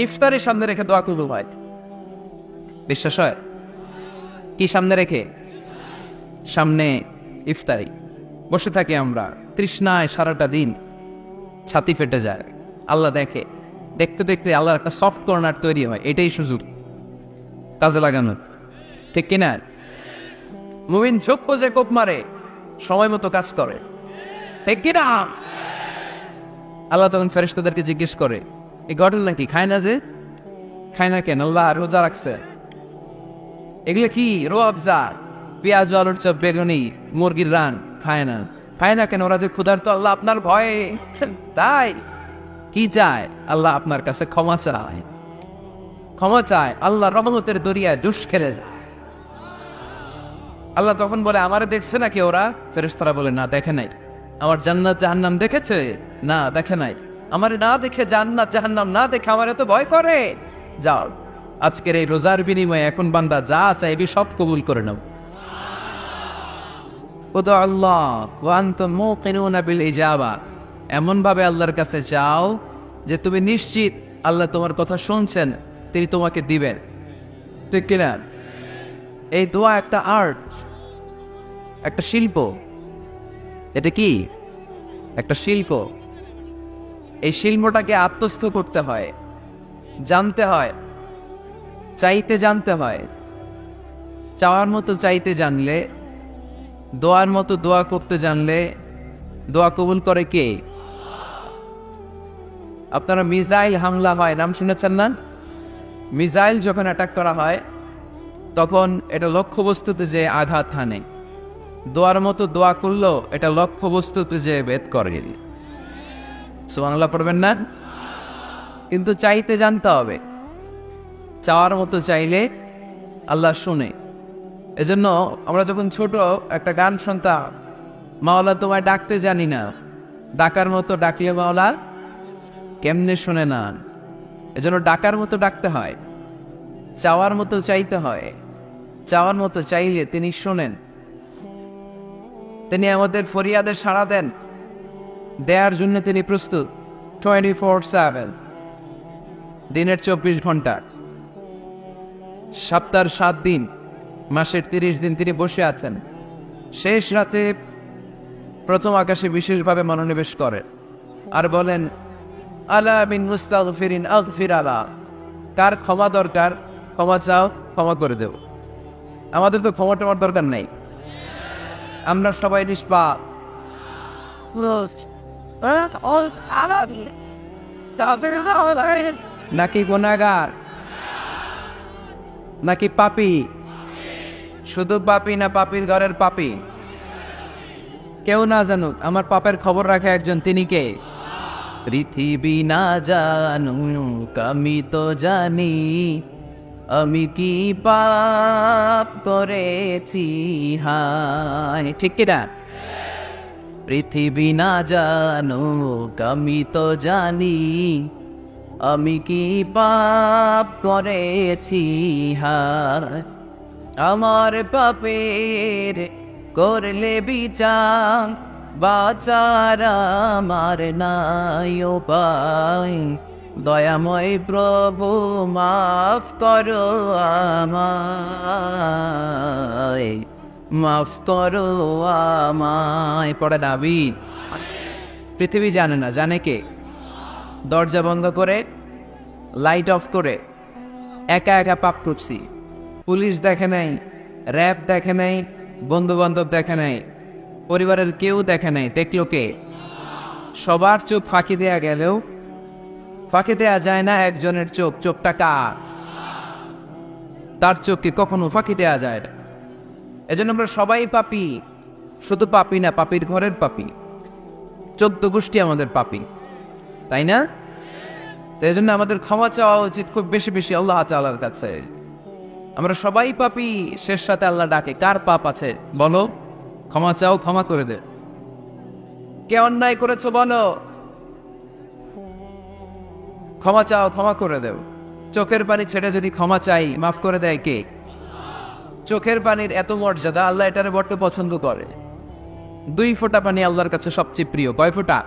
ইফতারের সামনে রেখে দোয়া কবুল হয়। বিশ্বাস হয়? কি সামনে রেখে? সামনে ইফতারি। বসে থাকি আমরা তৃষ্ণায় সারাটা দিন, ছাতি ফেটে যায়। আল্লাহ দেখে, দেখতে দেখতে আল্লাহর একটা সফট কর্নার তৈরি হয়। এটাই সুযোগ কাজে লাগানোর, ঠিক কিনা? মুমিন চোখ পোজে কোপ মারে, সময় মতো কাজ করে, ঠিক কিনা? আল্লাহ তখন ফেরেশতাদেরকে জিজ্ঞেস করে, এই ঘটনা কি? খায় না যে? খায় না কেন? আল্লাহ রোজা রাখছে। এগুলো কি? রোয়াবজা, পেঁয়াজ, আলুর চপ, বেগুনি, মুরগির রান খায় না। খায় না কেন? ওরা যে ক্ষুধার্ত। আল্লাহ আপনার ভয়ে। তাই কি চায়? আল্লাহ আপনার কাছে ক্ষমা চায়, ক্ষমা চায়। আল্লাহ রহমতের দরিয়ায় দুষ খেলে যায়। আল্লাহ তখন বলে, আমারে দেখছে নাকি ওরা? ফেরেশতারা বলে, না দেখে নাই। আমার জান্নাত জাহান্নাম দেখেছে? না দেখে নাই। আমারে না দেখে, জান্নাত জাহান্নাম না দেখে আমার এত ভয় করে। যাও, আজকের এই রোজার বিনিময়ে এখন বান্দা যা চাইবি সব কবুল করে নাও। উদু আল্লাহ ওয়া আনতুম মুকিনুনা বিল ইজাবা, এমন ভাবে আল্লাহর কাছে চাও যে তুমি নিশ্চিত আল্লাহ তোমার কথা শুনছেন, তিনি তোমাকে দিবেন, ঠিক কিনা? এই দোয়া একটা আর্ট, একটা শিল্প। এটা কি? একটা শিল্প। এই শিল্পটাকে আত্মস্থ করতে হয়, জানতে হয়, চাইতে জানতে হয়। চাওয়ার মতো চাইতে জানলে, দোয়ার মতো দোয়া করতে জানলে দোয়া কবুল করে কে? আপনারা মিসাইল হামলা হয়, নাম শুনেছেন না? মিসাইল যখন অ্যাটাক করা হয় তখন এটা লক্ষ্যবস্তুতে যে আঘাত হানে। দোয়ার মতো দোয়া করলেও এটা লক্ষ্যবস্তুতে যে ভেদ করে। সুবহানাল্লাহ পড়বেন না? কিন্তু চাইতে জানতে হবে। চাওয়ার মতো চাইলে আল্লাহ শুনে। এজন্য আমরা যখন ছোট একটা গান শুনতাম, মাওলা তোমায় ডাকতে জানি না, ডাকার মতো ডাকলে মাওলা কেমনে শুনে না। এজন্য ডাকার মতো ডাকতে হয়, চাওয়ার মতো চাইতে হয়। চাওয়ার মতো চাইলে তিনি শোনেন, তিনি আমাদের ফরিয়াদে সাড়া দেন, দেয়ার জন্য তিনি প্রস্তুত 24/7, দিনের 24 ঘন্টা, সপ্তাহের 7 দিন, মাসের 30 দিন তিনি বসে আছেন। শেষ রাতে প্রথম আকাশে বিশেষভাবে মনোনিবেশ করেন আর বলেন, আলা মিন মুস্তাগফিরিন আগফির আলা, কার ক্ষমা দরকার ক্ষমা চাও, ক্ষমা করে দেব। আমাদের তো ক্ষমা টমার দরকার নেই, আমরা সবাই নিষ্পাপ। নাকি গুনাহগার, নাকি পাপী? শুধু পাপী না পাপীর ঘরের পাপী? কেউ না জানুক, আমার পাপের খবর রাখে একজন, তিনি কে? পৃথিবী না জানুক আমি তো জানি, আমি কি পাপ করেছি হায়, ঠিক কিনা? পৃথিবী না জানুক আমি তো জানি, আমি কি পাপ করেছি হায়। আমার পাপের করলে বিচার, বাঁচার আমার নাই উপায়। দয়াময় প্রভু মাফ করো আমায়, মাফ করো আমায়। পড়ে নাবি। পৃথিবী জানে না, জানে কে? দরজা বন্ধ করে, লাইট অফ করে একা একা পাপ করছি। পুলিশ দেখে নাই, র্যাব দেখে নাই, বন্ধু বান্ধব দেখে নাই, পরিবারের কেউ দেখে নাই। দেখলো কে? সবার চোখ ফাঁকি দেয়া গেলেও ফাঁকি দেয়া যায় না একজনের চোখ। চোখটা কার? তার চোখকে কখনো ফাঁকি দেয়া যায় না। এজন্য আমরা সবাই পাপী। শুধু পাপী না, পাপীর ঘরের পাপী। 14 গোষ্ঠী আমাদের পাপী, তাই না? তো এই জন্য আমাদের ক্ষমা চাওয়া উচিত খুব বেশি বেশি আল্লাহ তাআলার কাছে। আমরা সবাই পাপী, শেষ সাথে আল্লাহ ডাকে, কার পাপ আছে বলো, ক্ষমা চাও, ক্ষমা করে দে। কে অন্যায় করেছো বলো, ক্ষমা চাও, ক্ষমা করে দেও। চোখের পানি ছেড়ে যদি ক্ষমা চাই, মাফ করে দেয় কে? চোখের পানির এত মর্যাদা, আল্লাহ এটারে বড্ড পছন্দ করে। 2 ফোঁটা পানি আল্লাহর কাছে সবচেয়ে প্রিয়। কয় ফোঁটা?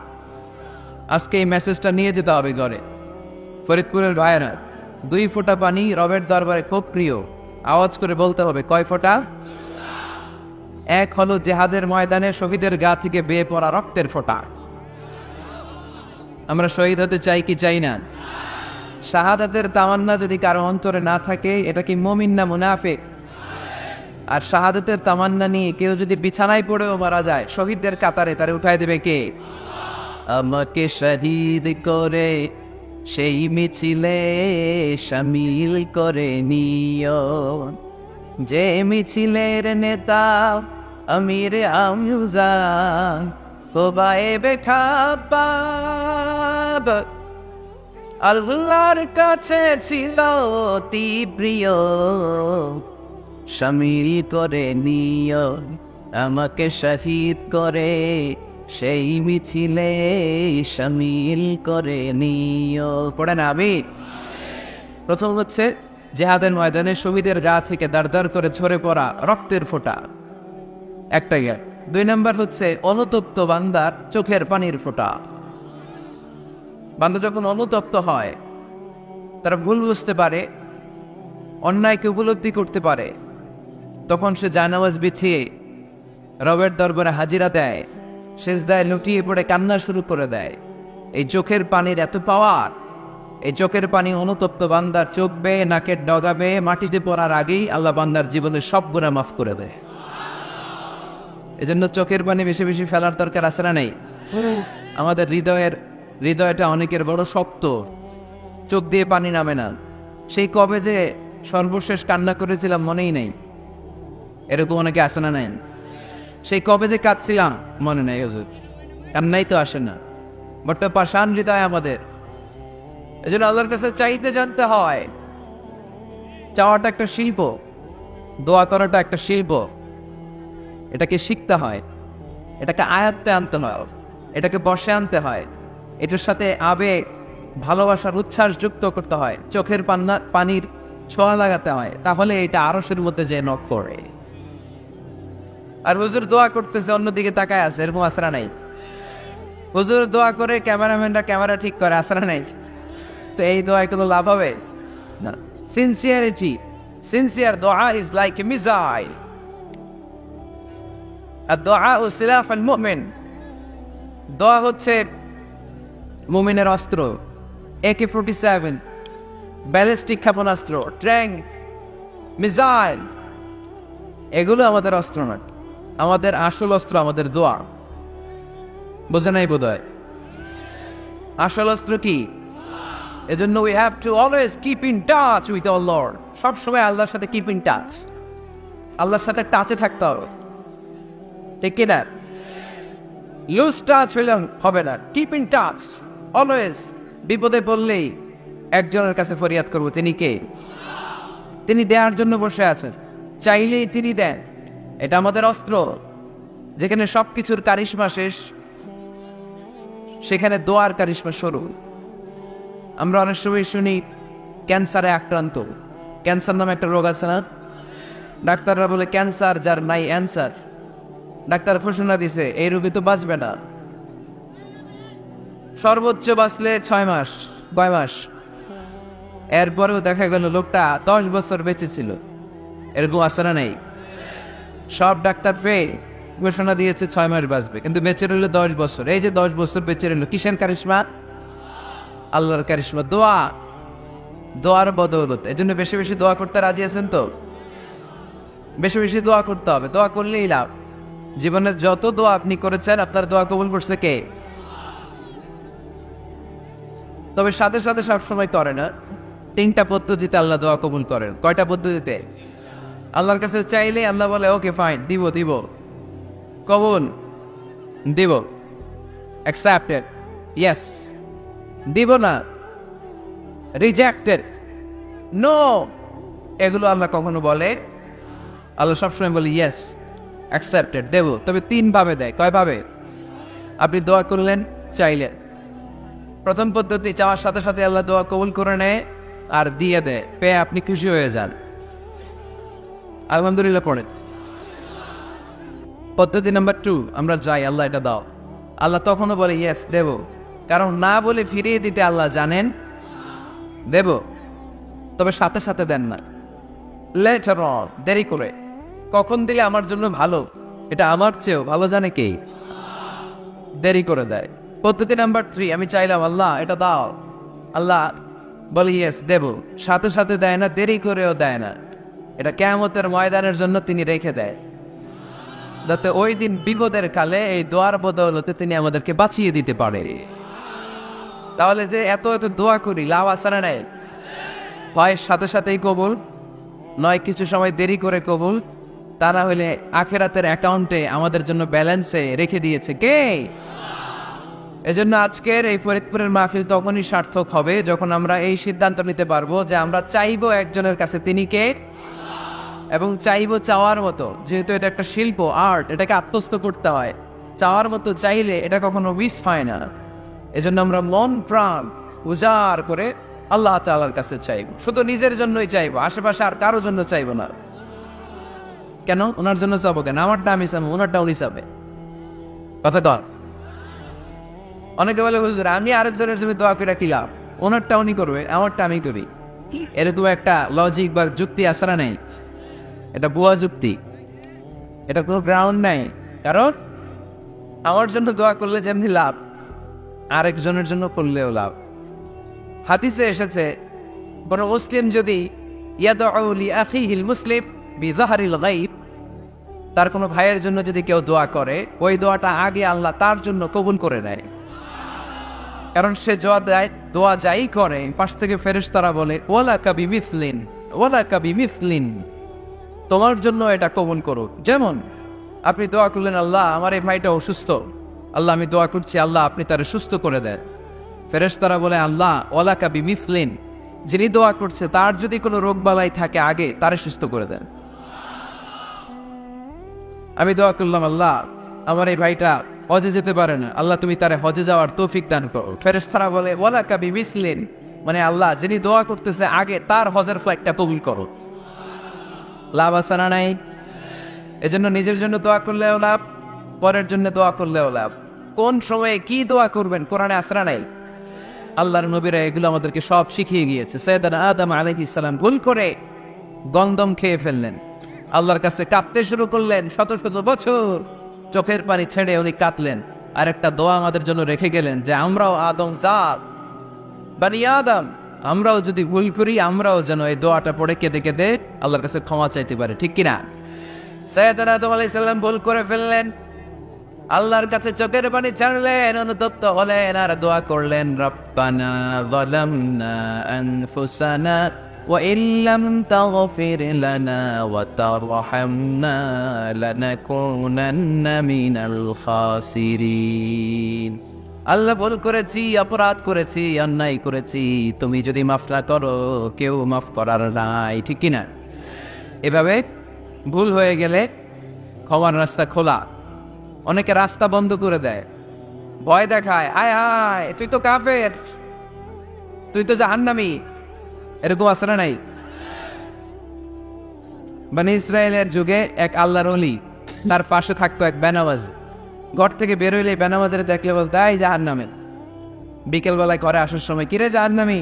আজকে এই মেসেজটা নিয়ে যেতে হবে ঘরে। ফরিদপুরের ভাইয়েরা, 2 ফোঁটা পানি রবের দরবারে খুব প্রিয়। আওয়াজ করে বলতে হবে, কয় ফোঁটা? 1 হলো জেহাদের ময়দানে শহীদের গা থেকে বেয়ে পড়া রক্তের ফোঁটা। আমরা শহীদ হতে চাই কি চাই না? শাহাদাতের তামান্না যদি কারো অন্তরে না থাকে, এটা কি মুমিন না মুনাফিক? আর শাহাদাতের তামান্না নিয়ে কেউ যদি বিছানায় পড়েও মারা যায়, শহীদদের কাতারে তারে উঠাই দেবে কে? আমাকে শহীদ করে সেই মিছিলে শামিল করে নিও, যে মিছিলের নেতা আমির হামজা কোবায়েবে খাবাব। আল্লাহর কাছে ছিল অতি প্রিয়, শামিল করে নিও আমাকে শহীদ করে সেই মিছিলে শামিল করে নিও। পড়ে না আমি? প্রথম হচ্ছে জেহাদের ময়দানে শহীদের গা থেকে দাঁড় দাঁড় করে ঝরে পড়া রক্তের ফোঁটা, একটা গেল। 2 নম্বর হচ্ছে অনুতপ্ত বান্দার চোখের পানির ফোঁটা। বান্দা যখন অনুতপ্ত হয়, তারা ভুল বুঝতে পারে, অন্যায়কে উপলব্ধি করতে পারে, তখন সে জায়নামাজ বিছিয়ে রবের দরবারে হাজিরা দেয়, সিজদায় লুটিয়ে পড়ে কান্না শুরু করে দেয়। এই চোখের পানির এত পাওয়ার, এই চোখের পানি অনুতপ্ত বান্দার চোখ বেয়ে নাকের ডগা বেয়ে মাটিতে পড়ার আগেই আল্লাহ বান্দার জীবনের সব গুনাহ মাফ করে দেয়। এজন্য চোখের পানি বেশি বেশি ফেলার দরকার আছে না নেই? আমাদের হৃদয়টা অনেকের বড় শক্ত, চোখ দিয়ে পানি নামে না। সেই কবে যে সর্বশেষ কান্না করেছিলাম মনেই নেই, এরকম অনেকে আসে না? নেন সেই কবে যে কাঁদছিলাম মনে নেই, হুজুর কান্নাই তো আসে না। বট পাষাণ হৃদয় আমাদের। এই জন্য আল্লাহর কাছে চাইতে জানতে হয়। চাওয়াটা একটা শিল্প, দোয়া করাটা একটা শিল্প। এটাকে শিখতে হয়, এটাকে আয়ত্তে আনতে হয়, এটাকে বসে আনতে হয়, এটার সাথে আবেগ ভালোবাসার উচ্ছ্বাস যুক্ত করতে হয়, চোখের পানির ছোঁয়া লাগাতে হয়, তাহলে এটা আরশের মধ্যে যে নক করে। আর হুজুর দোয়া করতেছে অন্যদিকে তাকায় আছে, এরকম আসরা নাই? হুজুর দোয়া করে ক্যামেরাম্যানরা ক্যামেরা ঠিক করে, আসরা নাই? তো এই দোয়ায় কোনো লাভ হবে না। সিনসিয়ার দোয়া ইজ লাইক এ মিসাইল, আর দোয়া ও সিলাফুল মুমিন। দোয়া হচ্ছে মুমিনের অস্ত্র। AK-47 ব্যালিস্টিক ক্ষেপণাস্ত্র, ট্যাঙ্ক, মিসাইল, এগুলো আমাদের অস্ত্র নয়। আমাদের আসল অস্ত্র আমাদের দোয়া। বোঝে নাই বোধহয়? আসল অস্ত্র কি? এজন্য we have to always keep in touch with our Lord. সবসময় আল্লাহর সাথে কিপ ইন টাচ, আল্লাহর সাথে টাচে থাকতে হবে, ঠিক কিনা? লুজ টাচ হইলে হবে না, কিপ ইন টাচ অলওয়েজ। বিপদে পড়লেই একজনের কাছে ফরিয়াদ করব, তিনি কে? তিনি দেওয়ার জন্য বসে আছেন, চাইলেই তিনি দেন। এটা আমাদের অস্ত্র। যেখানে সবকিছুর কারিশমা শেষ, সেখানে দোয়ার কারিশমা শুরু। আমরা অনেক সময় শুনি ক্যান্সারে আক্রান্ত। ক্যান্সার নামে একটা রোগ আছে না? ডাক্তাররা বলে ক্যান্সার যার নাই অ্যান্সার। ডাক্তার ঘোষণা দিছে এই রোগী তো বাঁচবে না, সর্বোচ্চ বাঁচলে 6 মাস, কয় মাস। এরপরেও দেখা গেল লোকটা 10 বছর বেঁচে ছিল। এরকম আছে না নেই? সব ডাক্তার ফেল, ঘোষণা দিয়েছে 6 মাস বাঁচবে, কিন্তু বেঁচে রইল 10 বছর। এই যে 10 বছর বেঁচে রইল, কিসের কারিশমা? আল্লাহর কারিশমা। দোয়া, দোয়ার বদৌলত। এই জন্য বেশি বেশি দোয়া করতে রাজি আছেন তো? বেশি বেশি দোয়া করতে হবে, দোয়া করলেই লাভ। জীবনের যত দোয়া আপনি করেছেন, আপনার দোয়া কবুল করছে কে? তবে সাথে সাথে সবসময় করে না। 3টা পদ্ধতিতে আল্লাহ দোয়া কবুল করেন। কয়টা পদ্ধতিতে? আল্লাহর কাছে চাইলে আল্লাহ বলে ওকে ফাইন, দিব দিব, কবুল দিব, অ্যাকসেপ্টেড, ইয়েস। দিব না, রিজেক্টেড, নো, এগুলো আল্লাহ কখনো বলে? আল্লাহ সবসময় বলে ইয়েস, অ্যাকসেপ্টেড, দেব। তবে 3 ভাবে দেয়। কয় ভাবে? আপনি দোয়া করলেন, চাইলেন। প্রথম পদ্ধতি, চাওয়ার সাথে সাথে আল্লাহ দোয়া কবুল করে নেয় আর দিয়ে দেয়, পেয়ে আপনি খুশি হয়ে যান, আলহামদুলিল্লাহ পড়েন। পদ্ধতি নাম্বার 2, আমরা যাই, আল্লাহ এটা দাও। আল্লাহ তখনও বলে ইয়েস, দেব। কারণ না বলে ফিরিয়ে দিতে আল্লাহ জানেন, দেব, তবে সাথে সাথে দেন না, লেটার অন, দেরি করে। কখন দিলে আমার জন্য ভালো, এটা আমার চেয়েও ভালো জানে কে? দেরি করে দেয়। পদ্ধতি নাম্বার 3, আমি চাইলাম আল্লাহ এটা দাও, আল্লাহ বলি ইয়েস দেব, সাথে সাথে দেয় না, দেরি করেও দেয় না। এটা কিয়ামতের ময়দানের জন্য তিনি রেখে দেয়, যাতে ওই দিন বিপদের কালে এই দোয়ার বদৌলতে তিনি আমাদেরকে বাঁচিয়ে দিতে পারে। তাহলে যে এত এত দোয়া করি, লাভ আসারা নেই। হয় সাথে সাথেই কবুল, নয় কিছু সময় দেরি করে কবুল, তা না হলে আখেরাতের অ্যাকাউন্টে আমাদের জন্য ব্যালেন্সে রেখে দিয়েছে কে? এজন্য আজকের এই ফরিদপুরের মাহফিল তখনই সার্থক হবে যখন আমরা এই সিদ্ধান্ত নিতে পারবো যে আমরা চাইবো একজনের কাছে, তিনি কে, এবং চাইবো চাওয়ার মতো। যেহেতু এটা একটা শিল্প, আর্ট, এটাকে আত্মস্থ করতে হয়। চাওয়ার মতো চাইলে এটা কখনো মিস হয় না। এজন্য আমরা মন প্রাণ উজাড় করে আল্লাহ তাআলার কাছে চাইবো, শুধু নিজের জন্যই চাইবো, আশেপাশে আর কারোর জন্য চাইবো না। কেন? ওনার জন্য চাবো কেন? আমারটা আমি চাবো, ওনারটা উনি চাবে। কথা কর। অনেকে বলে হুজুর আমি আরেকজনের জন্য দোয়া করে কি লাভ, ওনারটা উনি করবে, আমারটা আমি করি। এরকম একটা লজিক বা যুক্তি আসারা নেই, এটা ভুয়া যুক্তি, এটা কোনো গ্রাউন্ড নাই। কারণ আমার জন্য দোয়া করলে যেমনি লাভ, আরেকজনের জন্য করলেও লাভ। হাদিসে এসেছে কোন মুসলিম যদি ইয়াদউ লি আখিহিল মুসলিম বিযাহরিল গায়ব, তার কোনো ভাইয়ের জন্য যদি কেউ দোয়া করে, ওই দোয়াটা আগে আল্লাহ তার জন্য কবুল করে নেয়। কারণ সে দোয়া যাই করে, পাশ থেকে ফেরেশতারা বলে ওয়ালাকা বিমিসলিন, ওয়ালাকা বিমিসলিন, তোমার জন্য এটা কবুল করো। যেমন আপনি দোয়া করলেন আল্লাহ আমার এই ভাইটা অসুস্থ, আল্লাহ আমি দোয়া করছি আল্লাহ আপনি তারে সুস্থ করে দেন। ফেরেশতারা বলে আল্লাহ ওয়ালাকা বিমিসলিন, যিনি দোয়া করছে তার যদি কোনো রোগ বালাই থাকে আগে তারে সুস্থ করে দেন। আমি দোয়া করলাম আল্লাহ আমার এই ভাইটা হজে যেতে পারে না, আল্লাহ তুমি তারে হজে যাওয়ার তৌফিক দান করো। ফেরেশতারা বলে ওয়ালাকা বিমিসলিন, মানে আল্লাহ যিনি দোয়া করতেছে আগে তার হজের ফ্লাইটটা কবুল করো। লাভ আছে না নাই? এজন্য নিজের জন্য দোয়া করলেও লাভ, পরের জন্য দোয়া করলেও লাভ। কোন সময়ে কি দোয়া করবেন কোরআনে আসরা নাই। আল্লাহর নবীরা এগুলো আমাদেরকে সব শিখিয়ে গিয়েছে। সাইয়েদানা আদম আলাইহিস সালাম ভুল করে গন্ধম খেয়ে ফেললেন, আল্লাহর কাছে কাঁদতে শুরু করলেন, শত শত বছর চোখের পানি ছেড়ে উনি কাঁদলেন। আর একটা দোয়া আমাদের জন্য রেখে গেলেন যে আমরাও আদম জাত বানি আদম, আমরাও যদি ভুল করি আমরাও যেন এই দোয়াটা পড়ে কেঁদে কেঁদে আল্লাহর কাছে ক্ষমা চাইতে পারে, ঠিক কিনা? সাইয়েদানা আদম আলাইহিস সালাম ভুল করে ফেললেন, আল্লাহর কাছে চোখের পানি ছাড়লেন, অনুতপ্ত হলেন আর দোয়া করলেন রব্বানা যালামনা আনফুসানা ওয়া ইল্লাম তাগফির লানা ওয়া তারহামনা লানাকুনান্না মিনাল খাসিরিন। আল্লাহ ভুল করেছি, অপরাধ করেছি, অন্যায় করেছি, তুমি যদি মাফ না করো কেউ মাফ করার নাই, ঠিক কিনা? এভাবে ভুল হয়ে গেলে ক্ষমার রাস্তা খোলা। অনেকে রাস্তা বন্ধ করে দেয়, ভয় দেখায়, আয় হায় তুই তো কাফের, তুই তো জাহান্নামী, এরকম আছে না নাই? বনি ইসরায়েলের যুগে এক আল্লাহর ওলি, তার পাশে থাকতো এক বেনামাজ। ঘর থেকে বের হইলে বেনামাজের দেখলে বলতো এই জাহান্নামের। বিকেল বেলায় ঘরে আসার সময় কিরে জাহান্নামী,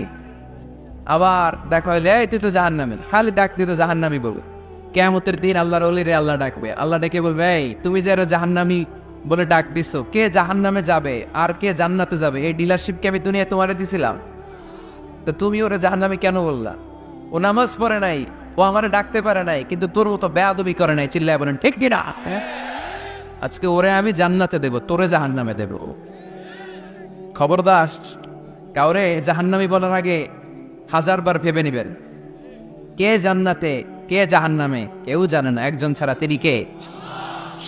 আবার দেখা হইলে এই তুই তো জাহান্নামের, খালি ডাক দিত জাহান্নামী বলবে। কিয়ামতের দিন আল্লাহর ওলিরে আল্লাহ ডাকবে, আল্লাহ ডেকে বলবে এই তুমি যে জাহান্নামী বলে ডাক দিছো, কে জাহান্নামে যাবে আর কে জান্নাতে যাবে এই ডিলারশিপ কে আমি দুনিয়ায় তোমারে দিছিলাম? তো তুমি ওরে জাহান্নামী কেন বললা? ও নামাজ পড়ে নাই, ও আমারে ডাকতে পারে নাই, কিন্তু তোর মতো বেয়াদবি করে নাই, চিল্লায় বলেন ঠিক কিনা? আজকে ওরে আমি জান্নাতে দেব, তোরে জাহান্নামে দেব। খবরদার, কাউরে জাহান্নামী বলার আগে 1000 বার ভেবে নিবেন। কে জান্নাতে কে জাহান্নামে কেউ জানে না, একজন ছাড়া, তিনি কে?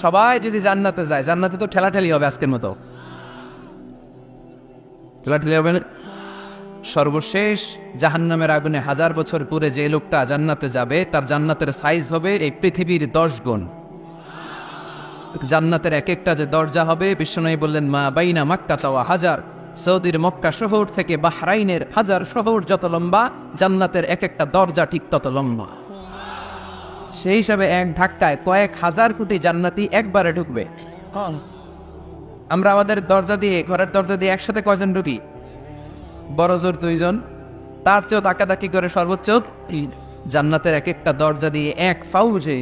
সবাই যদি জান্নাতে যায়, জান্নাতে তো ঠেলাঠেলি হবে আজকের মতো, ঠেলাঠেলি হবে না। সর্বশেষ জাহান্নামের আগুনে 1000 বছর পরে যে লোকটা জান্নাতে যাবে তার জান্নাতের সাইজ হবে এই পৃথিবীর 10 গুণ। জান্নাতের এক একটা যে দরজা হবে, বিশ্বনবী বললেন মা বাইনা মাক্কা ওয়া হাজার, সৌদির মক্কা শহর থেকে বাহরাইনের হাজার শহর যত লম্বা, জান্নাতের এক একটা দরজা ঠিক তত লম্বা। সেই হিসাবে এক ধাক্কায় কয়েক হাজার কোটি জান্নাতি একবারে ঢুকবে। আমরা আমাদের দরজা দিয়ে, ঘরের দরজা দিয়ে একসাথে কয়জন ঢুকি? বড় জোর 2 জন, তার চেয়েও তাকাতাকি করে সর্বোচ্চ জান্নাতের এক একটা দরজা দিয়ে এক ফাউজে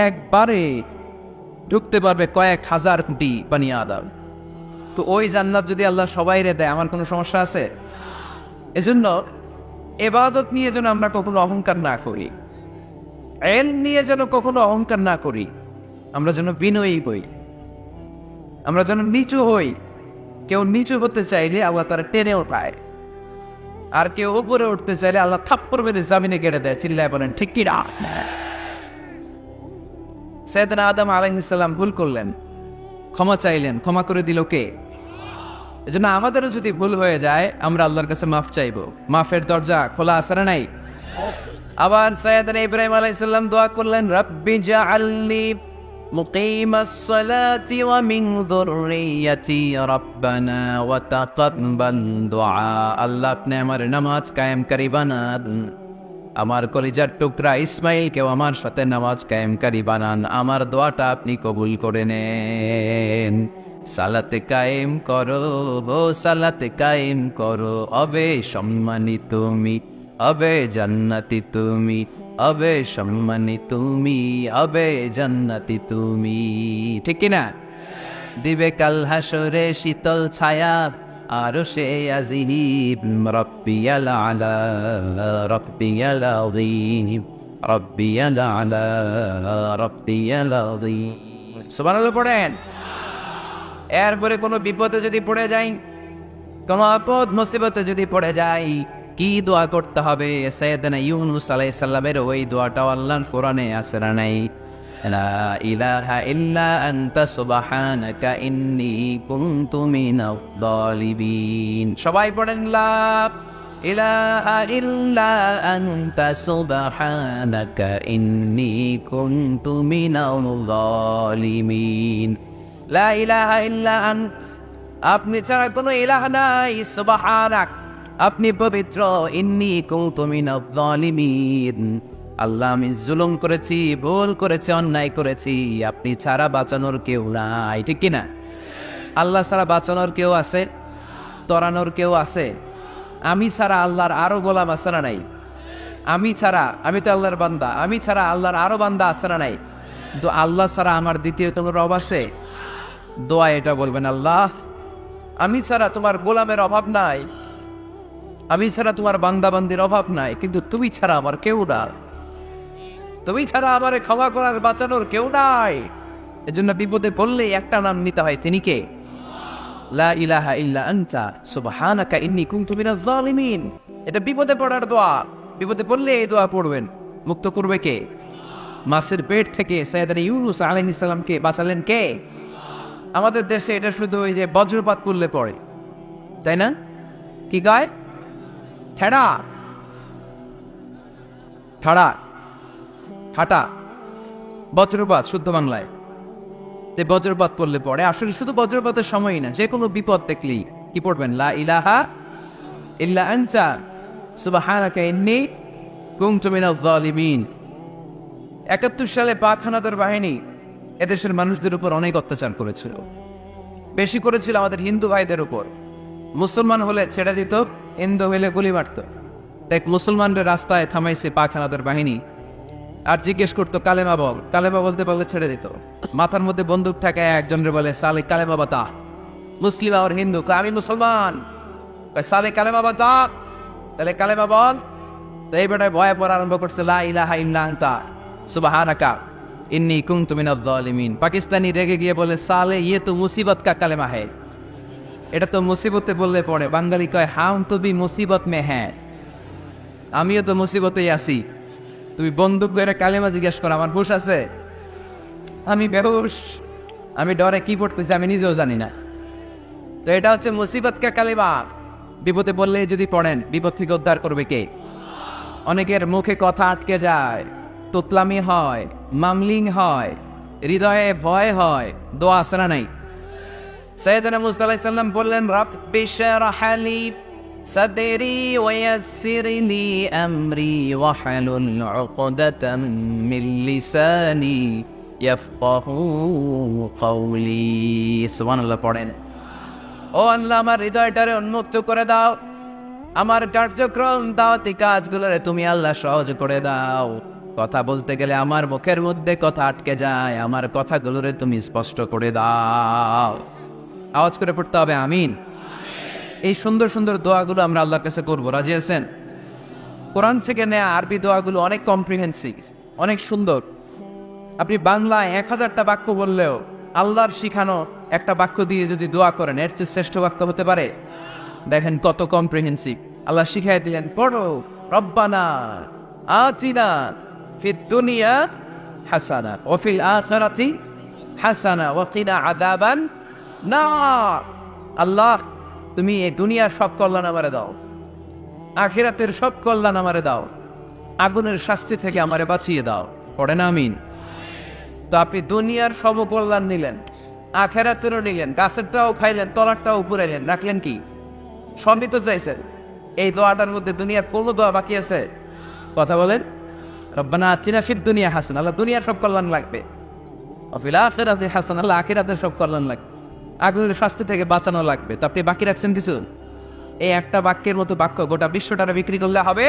একবারে ঢুকতে পারবে কয়েক হাজার কোটি বানি আদম। তো ওই জান্নাত যদি আল্লাহ সবাইরে দেয়, আমার কোনো সমস্যা আছে? এজন্য এবাদত নিয়ে যেন আমরা কখনো অহংকার না করি, এল নিয়ে যেন কখনো অহংকার না করি, আমরা যেন বিনয়ী হই, আমরা যেন নিচু হই। কেউ নিচু হতে চাইলে আল্লাহ তারা টেনে ওঠায়, আর কেউ উপরে উঠতে চাইলে আল্লাহ থাপ্পড় মেরে জামিনে কেটে দেয়। চিল্লায় বলেন ঠিক কি না? সাইয়েদনা আদম আলাইহিস সালাম ভুল করলেন, ক্ষমা চাইলেন, ক্ষমা করে দিল কে? এজন্য আমাদেরও যদি ভুল হয়ে যায় আমরা আল্লাহর কাছে মাফ চাইবো। মাফের দরজা খোলা আছে না নাই? আবার সাইয়েদনা ইব্রাহিম আলাইহিস সালাম দোয়া করলেন, রাব্বি জাআলনি মুকিমাস সালাতি ওয়া মিন যুররিয়াতি রাব্বানা ওয়া তাকাব্বাল দুআ। আল্লাহ আপনি আমার নামাজ কায়েমকারী বানান, আমার কলিজার টুকরা ইসমাইলকেও আমার সাথে নামাজ কায়েমকারী বানান, আমার দোয়াটা আপনি কবুল করে নেন। সালাতে কায়েম করো, ও সালাতে কায়েম করো, হবে সম্মানী তুমি, হবে জান্নাতি তুমি, হবে সম্মানী তুমি, হবে জান্নাতি তুমি। ঠিক কিনা? দিবে কাল হাসরে শীতল ছায়া, আরো সে আজিব, রব্বিয়াল আলা, রব্বিয়াল আযীম, রব্বিয়াল আলা, রব্বিয়াল আযীম। সুবহানাল্লাহ পড়েন। এরপরে কোনো বিপদে যদি পড়ে যাই, কোনো আপদ মুসিবতে যদি পড়ে যাই, কি দোয়া করতে হবে? সাইয়েদনা ইউনূস আলাইহিস সালামের ওই দোয়াটাও আল্লাহর কোরআনে আছে না নাই? লা ইলাহা ইল্লা আনতা সুবহানাকা ইন্নী কুনতু মিনাজ জালিমিন। সবাই পড়েন, লা ইলাহা ইল্লা আনতা সুবহানাকা ইন্নী কুনতু মিনাজ জালিমিন। লা ইলাহা ইল্লা আন্ত, আপনি ছাড়া কোনো ইলাহ নাই, সুবহানাক, আপনি পবিত্র, ইন্নী কুনতু মিনাজ জালিমিন, আল্লাহ আমি জুলুম করেছি, ভুল করেছি, অন্যায় করেছি, আপনি ছাড়া বাঁচানোর কেউ নাই। ঠিক কিনা? আল্লাহ ছাড়া বাঁচানোর কেউ আছে? তরানোর কেউ আছে? আমি ছাড়া আল্লাহর আরো গোলাম আছে না নাই? আমি ছাড়া, আমি তো আল্লাহর বান্দা, আমি ছাড়া আল্লাহর আরো বান্দা আছে না নাই? কিন্তু আল্লাহ ছাড়া আমার দ্বিতীয় কোনো রব আছে? দোয়া এটা বলবেন, আল্লাহ আমি ছাড়া তোমার গোলামের অভাব নাই, আমি ছাড়া তোমার বান্দাবান্দির অভাব নাই, কিন্তু তুমি ছাড়া আমার কেউ না, তুমি ছাড়া আমার ক্ষমা করার বাঁচানোর কেউ নাই। এজন্য বিপদে পড়লে একটা নাম নিতে হয়, তিনি কে? লা ইলাহা ইল্লা আনতা সুবহানাকা ইন্নী কুনতু মিনাজ জালিমিন। এটা বিপদে পড়ার দোয়া। বিপদে পড়লে এই দোয়া পড়বেন। মুক্ত করবে কে? মাছের পেট থেকে সাইয়েদনা ইউনূস আলাইহিস সালামকে বাঁচালেন কে? আমাদের দেশে এটা শুধু ওই যে বজ্রপাত পড়লে পড়ে, তাই না? কি গায়? ঠেড়া, ঠাড়া, ঠাটা, বজ্রপাত শুদ্ধ বাংলায়। বজ্রপাত পড়লে পড়ে। আসলে শুধু বজ্রপাতের সময়ই না, যে কোনো বিপদ দেখলেই কি পড়বেন? লা ইলাহা ইল্লা আনতা সুবহানাকা ইন্নী কুনতু মিনাজ জালিমিন। ৭১ সালে পাক হানাদার বাহিনী এদেশের মানুষদের উপর অনেক অত্যাচার করেছিল, বেশি করেছিল আমাদের হিন্দু ভাইদের উপর। মুসলমান হলে ছেড়ে দিত, হিন্দু হইলে গুলি মারত। দেখ, মুসলমানদের রাস্তায় থামাইছে পাক হানাদার বাহিনী, আর জিজ্ঞেস করতো কালেমা বল, কালেমা বলতে বললে ছেড়ে দিত। মাথার মধ্যে বন্দুক ঠেকায় একজনের বলে, সালে কালেমা বাতা। মুসলিম আর হিন্দু, আমি মুসলমান, সালে কালেমা বাতা, তাহলে কালেমা বল। তো এই বেটায় ভয়ে পড়া আরম্ভ করছে, লা ইলাহা ইল্লা আনতা সুবহানাকা ইন্নী কুনতু মিনাজ জালিমিন। পাকিস্তানি রেগে গিয়ে বলে, সালে ইয়ে তো মুসিবত কা কালেমা হ্যায়, এটা তো মুসিবতে বললে পড়ে। বাঙালি কয়, হাম তো বি মুসিবত মে হ্যাঁ, আমিও তো মুসিবতেই আছি। তুমি বন্দুক ধরে কালেমা জিজ্ঞেস করো, আমার হুশ আছে? আমি বেহুশ, আমি ডরে কি পড়তেছি আমি নিজেও জানি না। তো এটা হচ্ছে মুসিবত কা কালেমা। বিপদে বললে যদি পড়েন, বিপদ থেকে উদ্ধার করবে কে? অনেকের মুখে কথা আটকে যায়, তোতলামি হয়, মামলিং হয়, হৃদয়ে ভয় হয়, দোয়া আছে না নাই? সাইয়েদনা মুসা আলাইহিস সালাম বললেন, রাব্বি শরহ লি সাদরি ওয়ায়াসসির লি আমরি ওয়াহলুল উকদাতাম মিন লিসানি ইয়াফকাহু কওলি। সুবহানাল্লাহ পড়েন। ও আল্লাহ, আমার হৃদয়টারে উন্মুক্ত করে দাও, আমার কার্যক্রম দাওয়াতি কাজগুলোরে তুমি আল্লাহ সহজ করে দাও। কথা বলতে গেলে আমার মুখের মধ্যে কথা আটকে যায়, আমার কথাগুলোরে তুমি স্পষ্ট করে দাও। আওয়াজ করে পড়তে হবে আমিন। এই সুন্দর সুন্দর দোয়াগুলো আমরা আল্লাহর কাছে করবো, রাজি আছেন? কোরআন থেকে নেয়া আরবি দোয়াগুলো অনেক কম্প্রিহেন্সিভ, অনেক সুন্দর। আপনি বাংলায় 1000টা বাক্য বললেও আল্লাহর শিখানো একটা বাক্য দিয়ে যদি দোয়া করেন, এর চেয়ে শ্রেষ্ঠ বাক্য হতে পারে? দেখেন কত কম্প্রিহেন্সিভ। আল্লাহ শিখাই দিলেন, পড়ো রব্বানা আতিনা ফিদ দুনিয়া হাসানা ওয়া ফিল আখিরাতি হাসানা ওয়া কিনা আযাবান নার। আল্লাহ তুমি এই দুনিয়ার সব কল্যাণ আমারে দাও, আখিরাতের সব কল্যাণ আমারে দাও, আগুনের শাস্তি থেকে আমারে বাঁচিয়ে দাও। পড়েন আমিন। তো আপনি দুনিয়ার সব কল্যাণ নিলেন, আখিরাতেরও নিলেন, গাছেরটাও খাইলেন, তলারটাও পুরাইলেন, রাখলেন কি? সবই তো চাইছেন। এই দোয়াটার মধ্যে দুনিয়ার কোনো দোয়া বাকি আছে? কথা বলেন। রব্বানা আতিনা ফিদ দুনিয়া হাসানা, আল্লাহ দুনিয়ার সব কল্যাণ লাগবে। ওয়া ফিল আখিরাতি হাসানা, আল্লাহ আখিরাতের সব কল্যাণ লাগবে, আগুনের শাস্তি থেকে বাঁচানো লাগবে। তো আপনি বাকি রাখছেন কিছু? এই একটা বাক্যের মতো বাক্য গোটা বিশ্বটারে বিক্রি করলে হবে।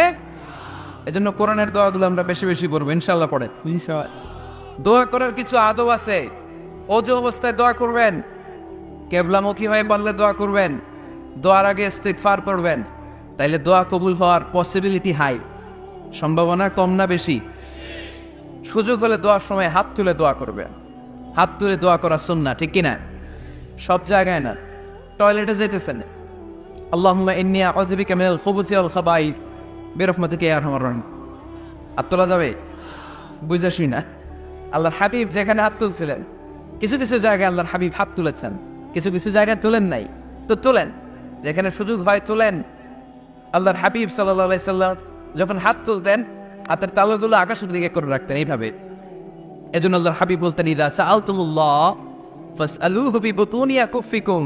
এজন্য কোরআনের দোয়াগুলো আমরা বেশি বেশি পড়বো ইনশাআল্লাহ। পড়েন। দোয়া করার কিছু আদব আছে। ওযু অবস্থায় দোয়া করবেন, কিবলামুখী হয়ে পারলে দোয়া করবেন, দোয়ার আগে ইস্তিগফার করবেন, তাইলে দোয়া কবুল হওয়ার পসিবিলিটি হাই, সম্ভাবনা কম না বেশি? সুযোগ হলে দোয়ার সময় হাত তুলে দোয়া করবেন। হাত তুলে দোয়া করা সুন্নাহ, ঠিক কিনা? সব জায়গায় না। টয়লেটে যেতেছেন, আল্লাহুম্মা ইন্নী আউযু বিকা মিনাল খুবুসি ওয়াল খাবাইস বিরহমাতিকা ইয়া আরহামার রাহিম। হাত তোলা যাবে? বুঝাসি না। আল্লাহর হাবিব যেখানে হাত তুলছিলেন, কিছু কিছু জায়গায় আল্লাহর হাবিব হাত তুলেছেন, কিছু কিছু জায়গায় তুলেন নাই। তো তুলেন, যেখানে সুযোগ হয় তুলেন। আল্লাহর হাবিব সাল্লাল্লাহু আলাইহি সাল্লাম যখন হাত তুলতেন, হাতের তালুগুলো আকাশের দিকে করে রাখতেন এইভাবে। এজন্য আল্লাহর হাবিব বলতেন, ইযা সাআলতুমুল্লাহ ফাসআলুহু বিবুতুনি আকুফিকুম।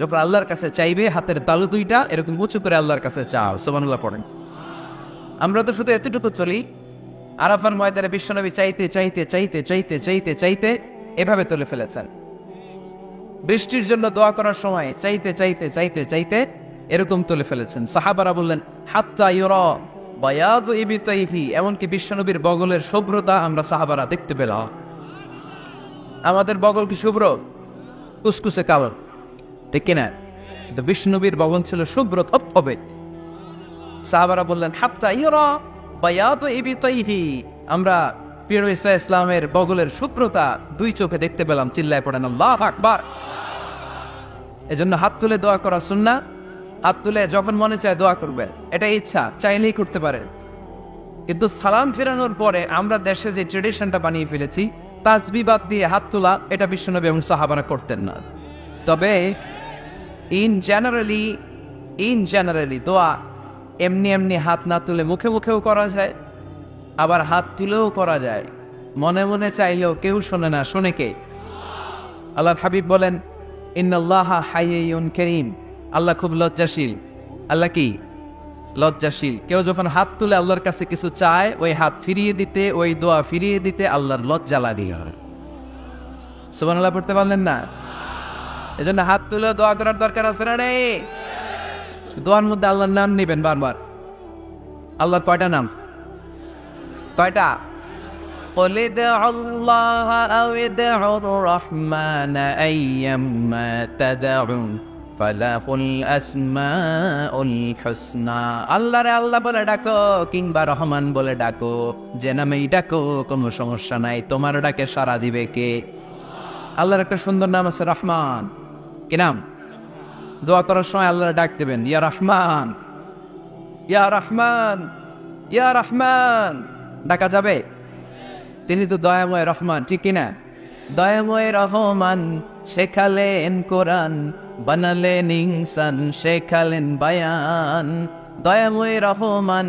যখন আল্লাহর কাছে চাইবে, হাতের তালু দুইটা এরকম উঁচু করে আল্লাহর কাছে চাও। সুবহানাল্লাহ পড়েন। আমরা তো শুধু এতটুকু চলি। আরাফার ময়দানে বিশ্বনবী চাইতে চাইতে চাইতে চাইতে চাইতে চাইতে এভাবে তুলে ফেলেছেন। বৃষ্টির জন্য দোয়া করার সময় চাইতে চাইতে চাইতে চাইতে এরকম তুলে ফেলেছেন। সাহাবারা বললেন, হাত্তা ইউরা বায়াদু ইবতাইহি, এমনকি বিশ্বনবীর বগলের শুভ্রতা আমরা সাহাবারা দেখতে পেলাম। আমাদের বগল কি শুভ্র? কুসকুসে কালো, ঠিক কিনা? কিন্তু বিষ্ণুবীর বগল ছিল শুভ্র ধবধবে। সাহাবারা বললেন, হাত্তা ইউরা বায়াদু ইবতাইহি, আমরা প্রিয় ঈসা ইসলামের বগলের শুভ্রতা দুই চোখে দেখতে পেলাম। চিল্লায় পড়েন আল্লাহু আকবার। এজন্য হাত তুলে দোয়া করা সুন্নাহ। হাত তুলে যখন মনে চায় দোয়া করবেন, এটা ইচ্ছা, চাইলেই করতে পারেন। কিন্তু সালাম ফেরানোর পরে আমরা দেশে যে ট্রেডিশনটা বানিয়ে ফেলেছি, তাসবিহ বাদ দিয়ে হাত তোলা, এটা বিশ্বনবী এবং সাহাবারা করতেন না। তবে ইন জেনারেলি দোয়া এমনি এমনি হাত না তুলে মুখে মুখেও করা যায়, আবার হাত তুলেও করা যায়। মনে মনে চাইলেও কেউ শোনে না, শোনে কে? আল্লাহর হাবিব বলেন, ইন্নাল্লাহা হাইয়্যুন কারীম, আল্লাহ খুব লজ্জাশীল। আল্লাহ কি? লজ্জাশীল। কেউ যখন হাত তুলে আল্লাহর কাছে কিছু চায়, ওই হাত ফিরিয়ে দিতে, ওই দোয়া ফিরিয়ে দিতে আল্লাহর লজ্জা লাগে। সুবহানাল্লাহ পড়তে পারলেন না? এজন্য হাত তুলে দোয়া করার দরকার আছে না নেই? দোয়ার মধ্যে আল্লাহর নাম নেবেন বারবার। আল্লাহর কয়টা নাম? কয়টা? قل ادعوا الله أو ادعوا الرحمن أيما تدعوا فله الأسماء الحسنى। আল্লাহ রে আল্লাহ বলে ডাকো, কিংবা রহমান বলে ডাকো, যে নামেই ডাকো কোনো সমস্যা নাই, তোমার ডাকে সাড়া দিবে কে? আল্লাহর একটা সুন্দর নাম আছে, রহমান। কি নাম? দোয়া করার সময় আল্লাহর ডাক দেবেন, ইয়া রহমান, ইয়া রহমান, ইয়া রহমান। ডাকা যাবে? তিনি তো দয়াময় রহমান, ঠিক কিনা? দয়াময় রহমান শেখালেন কোরআন, বানালেন ইনসান, শেখালেন বায়ান। দয়াময় রহমান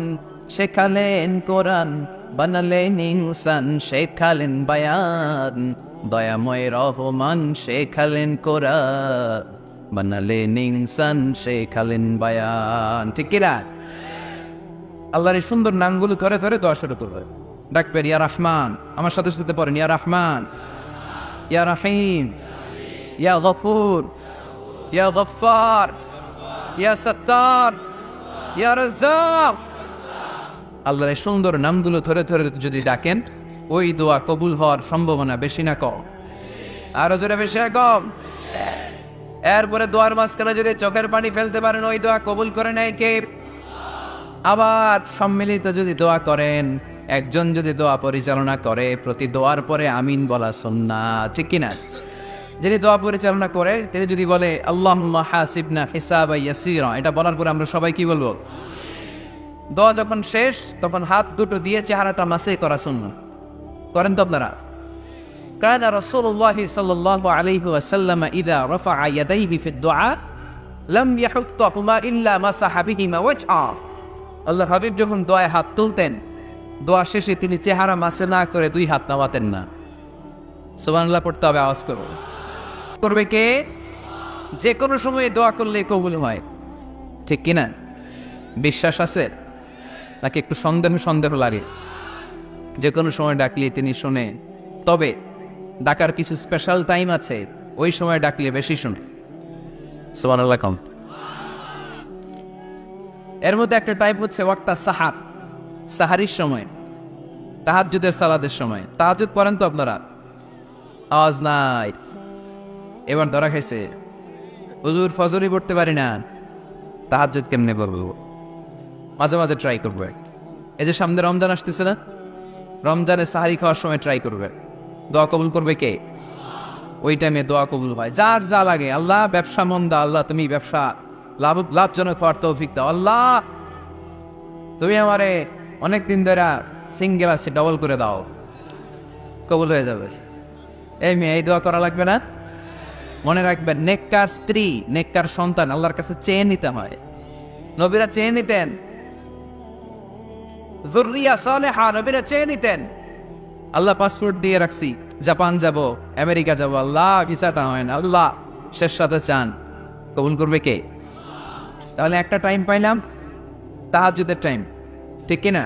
শেখালেন কোরআন, বানালেন ইনসান, শেখালেন বায়ান। দয়াময় রহমান শেখালেন কোরআন, বানালেন ইনসান, শেখালেন বায়ান। ঠিক কিনা? আল্লাহর এই সুন্দর নামগুলো ধরে ধরে দোয়া শুরু করবে। ডাকবেন, ইয়া রহমান, আমার সাথে সাথে পড়েন, ইয়া রহমান, ইয়া রহিম, ইয়া গফুর, ইয়া গফফার, ইয়া সত্তার, ইয়া রাজ্জাক। আল্লাহর এই সুন্দর নামগুলো ধরে ধরে যদি ডাকেন, ওই দোয়া কবুল হওয়ার সম্ভাবনা বেশি না কম? আরো জোরে বেশি না কম? এরপরে দোয়ার মাঝখানে যদি চোখের পানি ফেলতে পারেন, ওই দোয়া কবুল করে নেয় কে? আবার সম্মিলিত যদি দোয়া করেন, একজন যদি দোয়া পরিচালনা করে, প্রতি দোয়ার পরে আমিন বলা সুন্নাত, ঠিক কিনা? যিনি দোয়া পরিচালনা করে তিনি যদি বলে আল্লাহুম্মা হাসিবনা হিসাবান ইয়াসীরা, এটা বলার পরে আমরা সবাই কি বলবো? দোয়া যখন শেষ তখন হাত দুটো দিয়ে চেহারাটা মাসে করা সুন্নাত। করেন তো আপনারা? কানা রাসূলুল্লাহ সাল্লাল্লাহু আলাইহি ওয়াসাল্লাম ইযা রাফআ ইয়াদাইহি ফি দুআ লাম ইয়াহুত্তুহুমা ইল্লা মাসাহা বিহিমা ওয়াজহা। আল্লাহর হাবিব যখন দোয়ায় হাত তুলতেন, দোয়া শেষে তিনি চেহারা মাসে না করে দুই হাত নামাতেন না। সুবহানাল্লাহ পড়তে হবে, আওয়াজ করো। করবে কে? যে কোনো সময়ে দোয়া করলে কবুল হয়, ঠিক কিনা? বিশ্বাস আছে নাকি একটু সন্দেহ সন্দেহ লাগে? যে কোনো সময় ডাকলে তিনি শুনে, তবে ডাকার কিছু স্পেশাল টাইম আছে, ওই সময় ডাকলে বেশি শুনে। সুবহানাল্লাহ কম। এর মধ্যে একটা টাইপ হচ্ছে ওয়াক্তা সাহার, সাহারির সময়, তাহাজ্জুদের সালাতের সময়। তাহাজ্জুদ পড়েন তো আপনারা? আওয়াজ নাই। এবার ধরা খাইছে, হুজুর ফজরই পড়তে পারি না, তাহাজ্জুদ কেমনে পড়বো? মাঝে মাঝে ট্রাই করবে। এই যে সামনে রমজান আসতেছে না, রমজানে সাহারি খাওয়ার সময় ট্রাই করবে। দোয়া কবুল করবে কে? ওই টাইমে দোয়া কবুল হয়। যার যা লাগে, আল্লাহ ব্যবসা মন্দা, আল্লাহ তুমি ব্যবসা লাভজনক হওয়ার তৌফিক দাও, আল্লাহ তুমি আমারে অনেকদিন ধরে সিঙ্গেল আছে ডবল করে দাও, কবুল হয়ে যাবে। এই মেয়ে, এই দোয়া করা লাগবে না? মনে রাখবেন, নেককার স্ত্রী, নেককার সন্তান আল্লাহর কাছে চেয়ে নিতে হয়। নবীরা চেয়ে নিতেন, যুররিয়া সালেহা নবীরা চেয়ে নিতেন। আল্লাহ পাসপোর্ট দিয়ে রাখছি, জাপান যাব, আমেরিকা যাব, আল্লাহ ভিসাটা হয় না, আল্লাহ শেষ সাথে চান, কবুল করবে কে? তাহলে একটা টাইম পাইলাম, তাহাজ্জুদের টাইম, ঠিক কিনা?